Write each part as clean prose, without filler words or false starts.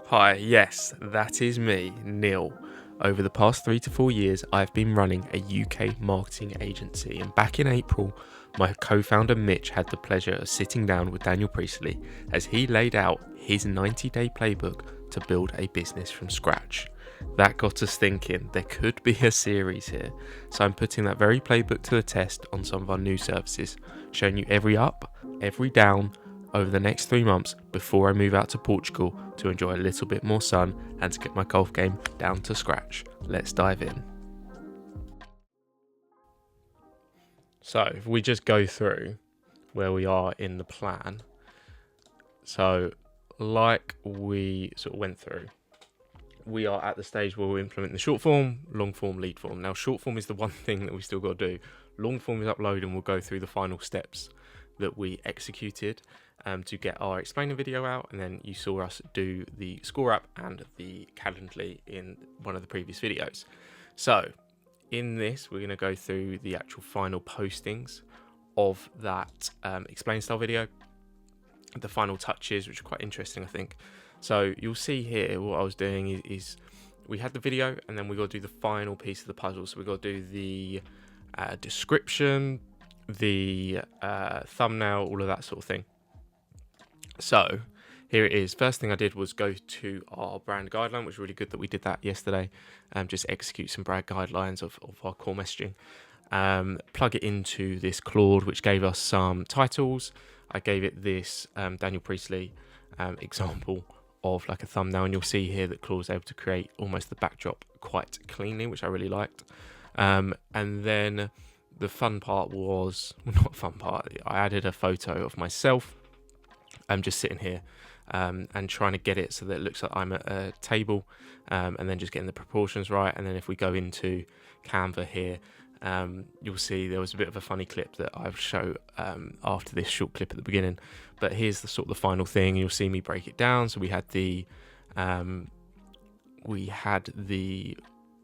Hi, yes, that is me, Neil. Over the past 3 to 4 years, I've been running a UK marketing agency, and back in April, my co-founder Mitch had the pleasure of sitting down with Daniel Priestley as he laid out his 90-day playbook to build a business from scratch. That got us thinking there could be a series here, so I'm putting that very playbook to the test on some of our new services, showing you every up, every down, over the next 3 months before I move out to Portugal to enjoy a little bit more sun and to get my golf game down to scratch. Let's dive in. So if we just go through where we are in the plan. So like we sort of went through, we are at the stage where we're implementing the short form, long form, lead form. Now short form is the one thing that we still got to do. Long form is upload and we'll go through the final steps that we executed to get our explainer video out, and then you saw us do the score app and the Calendly in one of the previous videos. So in this, we're going to go through the actual final postings of that explain style video, the final touches, which are quite interesting, I think. So you'll see here what I was doing is we had the video, and then we got to do the final piece of the puzzle. So we got to do the description, the thumbnail, all of that sort of thing. So here it is. First thing I did was go to our brand guideline, which was really good that we did that yesterday. Just execute some brand guidelines of our core messaging. Plug it into this Claude, which gave us some titles. I gave it this Daniel Priestley example of like a thumbnail, and you'll see here that Claude's able to create almost the backdrop quite cleanly, which I really liked. And then the fun part was, well, not fun part, I added a photo of myself. I'm just sitting here and trying to get it so that it looks like I'm at a table, and then just getting the proportions right. And then if we go into Canva here, you'll see there was a bit of a funny clip that I'll show after this short clip at the beginning. But here's the sort of the final thing. You'll see me break it down. So we had the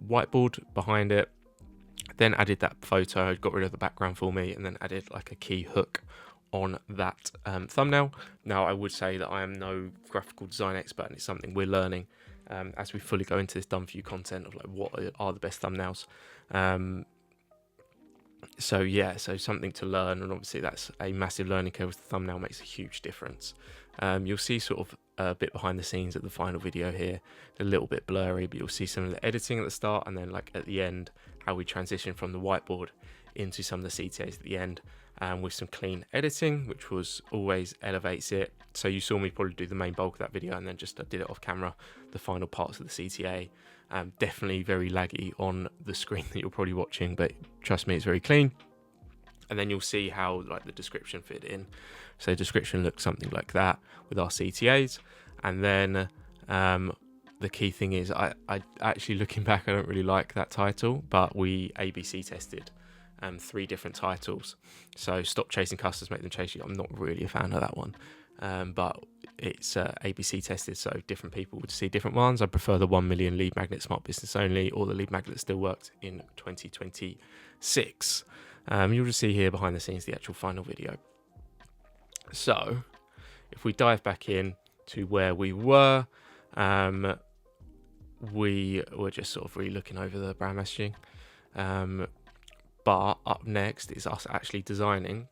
whiteboard behind it, then added that photo, got rid of the background for me, and then added like a key hook on that thumbnail. Now I would say that I am no graphical design expert, and it's something we're learning as we fully go into this done for you content of like what are the best thumbnails. So something to learn, and obviously that's a massive learning curve. The thumbnail makes a huge difference. You'll see sort of a bit behind the scenes at the final video here, a little bit blurry, but you'll see some of the editing at the start, and then like at the end how we transition from the whiteboard into some of the CTAs at the end, with some clean editing, which was always elevates it. So you saw me probably do the main bulk of that video, and then just did it off camera, the final parts of the CTA. Definitely very laggy on the screen that you're probably watching, but trust me, it's very clean. And then you'll see how like the description fit in. So description looks something like that with our CTAs. And then the key thing is I actually, looking back, I don't really like that title, but we ABC tested 3 different titles. So stop chasing customers, make them chase you. I'm not really a fan of that one, but it's ABC tested, so different people would see different ones. I prefer the 1 million lead magnet smart business only, or the lead magnet that still worked in 2026. You'll just see here behind the scenes the actual final video. So if we dive back in to where we were just sort of really looking over the brand messaging. But up next is us actually designing.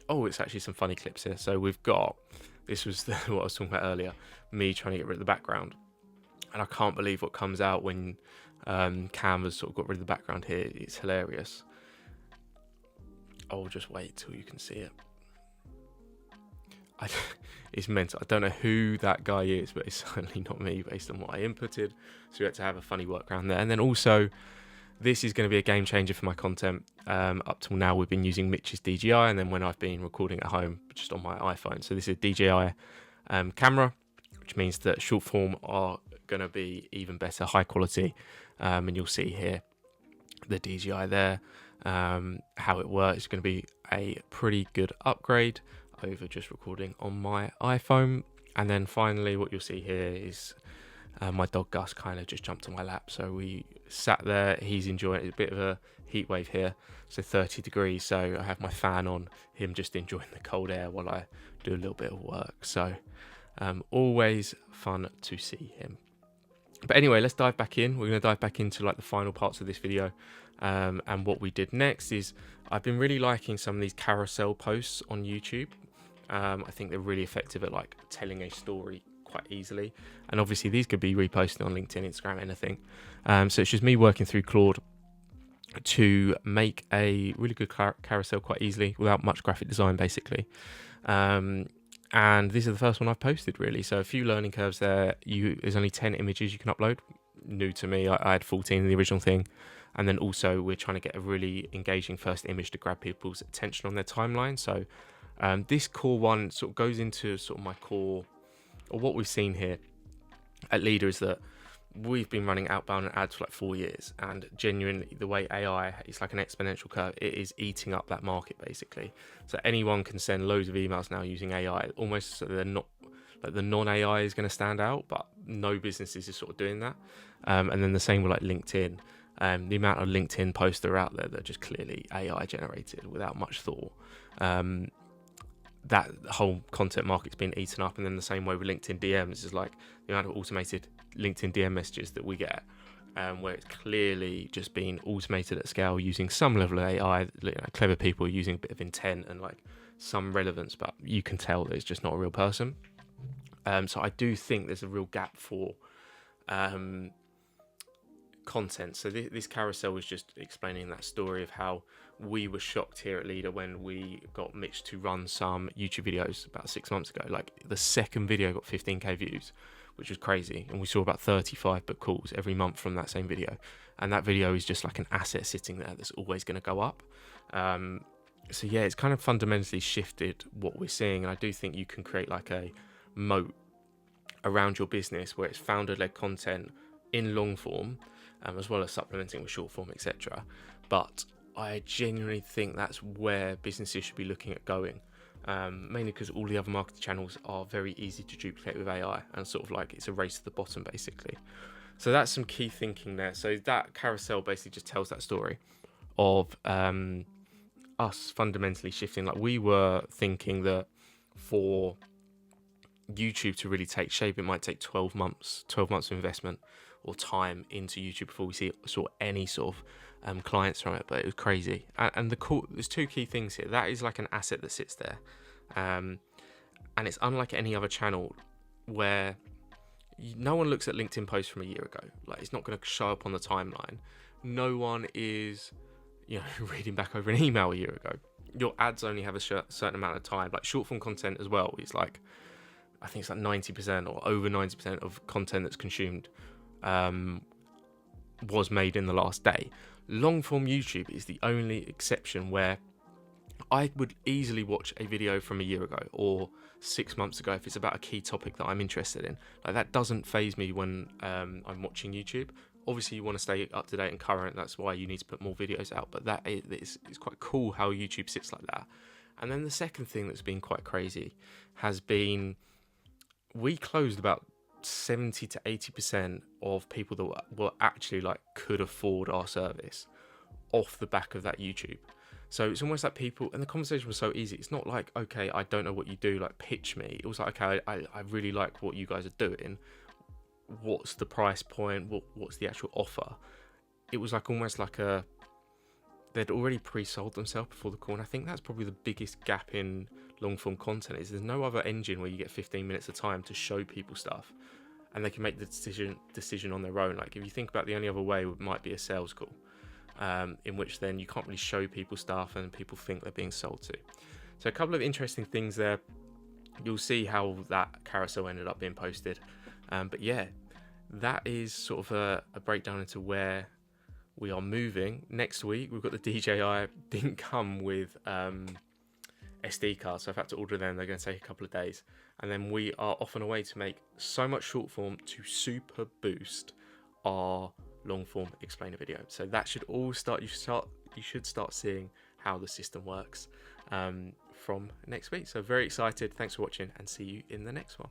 Oh, it's actually some funny clips here. So we've got, this was what I was talking about earlier, me trying to get rid of the background. And I can't believe what comes out when Canva's sort of got rid of the background here. It's hilarious. I'll just wait till you can see it. It's mental. I don't know who that guy is, but it's certainly not me based on what I inputted. So we had to have a funny workaround there. And then also, this is going to be a game changer for my content. Up till now, we've been using Mitch's DJI, and then when I've been recording at home, just on my iPhone. So this is a DJI camera, which means that short form are going to be even better, high quality. And you'll see here the DJI there, how it works. It's going to be a pretty good upgrade over just recording on my iPhone. And then finally, what you'll see here is my dog Gus kind of just jumped on my lap, so we sat there. He's enjoying it. It's a bit of a heat wave here, so 30 degrees, so I have my fan on, him just enjoying the cold air while I do a little bit of work. So Always fun to see him. But anyway, let's dive back in. We're going to dive back into like the final parts of this video. And what we did next is I've been really liking some of these carousel posts on YouTube. I think they're really effective at like telling a story quite easily. And obviously these could be reposted on LinkedIn, Instagram, anything. So it's just me working through Claude to make a really good carousel quite easily without much graphic design, basically. And this is the first one I've posted, really. So a few learning curves there. There's only 10 images you can upload. New to me, I had 14 in the original thing. And then also we're trying to get a really engaging first image to grab people's attention on their timeline. So this core one sort of goes into sort of my core, or what we've seen here at Leader is that we've been running outbound ads for like 4 years, and genuinely the way AI is like an exponential curve, it is eating up that market basically. So anyone can send loads of emails now using AI, almost so they're not like the non-AI is going to stand out, but no businesses is sort of doing that. And then the same with like LinkedIn. The amount of LinkedIn posts that are out there that are just clearly AI generated without much thought. That whole content market's been eaten up. And then the same way with LinkedIn DMs is like the amount of automated LinkedIn DM messages that we get, where it's clearly just been automated at scale using some level of AI. Clever people using a bit of intent and like some relevance, but you can tell that it's just not a real person. So I do think there's a real gap for content. So this carousel was just explaining that story of how we were shocked here at Leader when we got Mitch to run some YouTube videos about 6 months ago. Like the second video got 15k views, which was crazy, and we saw about 35 book calls every month from that same video, and that video is just like an asset sitting there that's always going to go up. So yeah, it's kind of fundamentally shifted what we're seeing, and I do think you can create like a moat around your business where it's founder-led content in long form, as well as supplementing with short form, etc. But I genuinely think that's where businesses should be looking at going, mainly because all the other marketing channels are very easy to duplicate with AI, and sort of like it's a race to the bottom basically. So that's some key thinking there. So that carousel basically just tells that story of us fundamentally shifting. Like we were thinking that for YouTube to really take shape, it might take 12 months of investment or time into YouTube before we saw any sort of clients from it. But it was crazy. And there's two key things here. That is like an asset that sits there, and it's unlike any other channel where no one looks at LinkedIn posts from a year ago. Like it's not going to show up on the timeline. No one is reading back over an email a year ago. Your ads only have a certain amount of time. Like short form content as well is like, I think it's like 90% or over 90% of content that's consumed was made in the last day. Long form YouTube is the only exception where I would easily watch a video from a year ago or 6 months ago if it's about a key topic that I'm interested in. Like that doesn't faze me when I'm watching YouTube. Obviously you want to stay up to date and current, that's why you need to put more videos out, but that is quite cool how YouTube sits like that. And then the second thing that's been quite crazy has been, we closed about 70 to 80% of people that were actually like could afford our service off the back of that YouTube. So it's almost like people, and the conversation was so easy. It's not like, okay, I don't know what you do, like pitch me. It was like, okay, I really like what you guys are doing. What's the price point? What's the actual offer? It was like almost like they'd already pre-sold themselves before the call. And I think that's probably the biggest gap in long form content is there's no other engine where you get 15 minutes of time to show people stuff and they can make the decision on their own. Like if you think about the only other way, it might be a sales call, in which then you can't really show people stuff and people think they're being sold to. So a couple of interesting things there. You'll see how that carousel ended up being posted. But yeah, that is sort of a breakdown into where we are moving. Next week, we've got the DJI. Didn't come with SD cards, so I've had to order them. They're going to take a couple of days. And then we are off and away to make so much short form to super boost our long form explainer video. So that should all start, you should start seeing how the system works from next week. So very excited. Thanks for watching and see you in the next one.